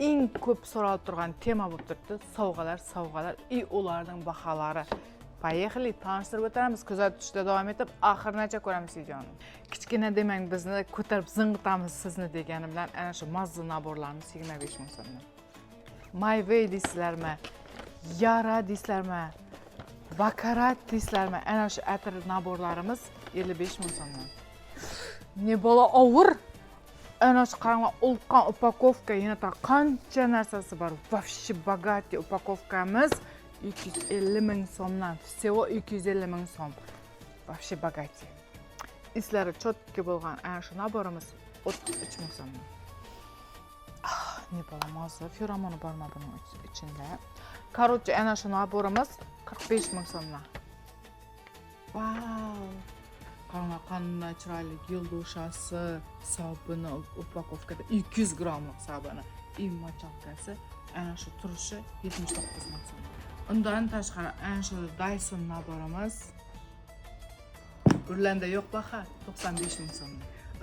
eng ko'p so'ralib turgan tema bo'lib turibdi. Sovg'alar, ularning baholari. Поехали, tanishtirib o'tamiz. Kuzatishda davom etib, oxirigacha ko'ramiz videoni. Kichkina demang, bizni ko'tarib zing'itamiz sizni degani bilan ana shu mazza naborlarimiz 25 ming so'mdan. My way deysizlarmi? Yara deysizlarmi? Bakarat deysizlarmi? Ana shu atir naborlarimiz 55 ming so'mdan. Ne bola ovur? Ana shu qaranglar, ulkan upakovka, yana qancha narsasi bor. Вообще богатый upakovkamiz 250 ming so'mdan. Всего 250 ming so'm. Вообще богатый. Islari cho'tki bo'lgan ana shu naborimiz 33 ming so'mdan. Ne bola mazza, feromoni bormi buning ichida? Короче, ana shu naborimiz 45 ming so'mdan. Wow! Qaranglar, qanday chiroyli yildoshasi, sabuni upakovkada 200 grammlik sabuni, mochakasi, ana shu turishi 79 ming so'm. Undan tashqari ana shu Dyson naborimiz Urlanda yo'q baha 95 ming so'm.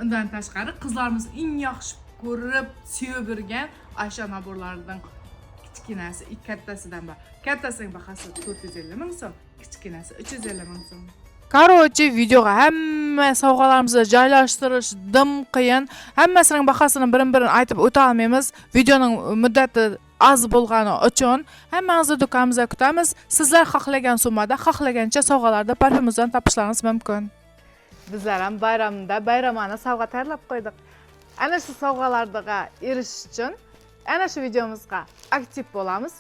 Undan tashqari qizlarimiz eng yaxshi ko'rib, sevib yurgan Aysha naborlaridan kichkinasi, kattasidan bor. Kattasining bahasi 450 ming so'm, kichkinasi 350 ming so'm. Короче, videoga hamma sovg'alarimizni joylashtirish dim qiyin. Hammasining bahosini birin-birin aytib o'ta olmaymiz. Videoning muddati az bo'lgani uchun hammangizni do'konimizda kutamiz. Sizlar xohlagan summada, xohlagancha sovg'alarda parfyumimizdan topishlaringiz mumkin. Bizlar ham bayramona sovg'a tayyorlab qo'ydik. Ana shu sovg'alarga erishish uchun ana shu videomizga aktiv bo'lamiz.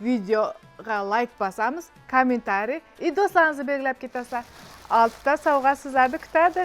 Videoga like bosamiz, kommentariy, do'stlaringizni belgilab ketasizlar. 6 ta sovg'a sizlarni kutadi.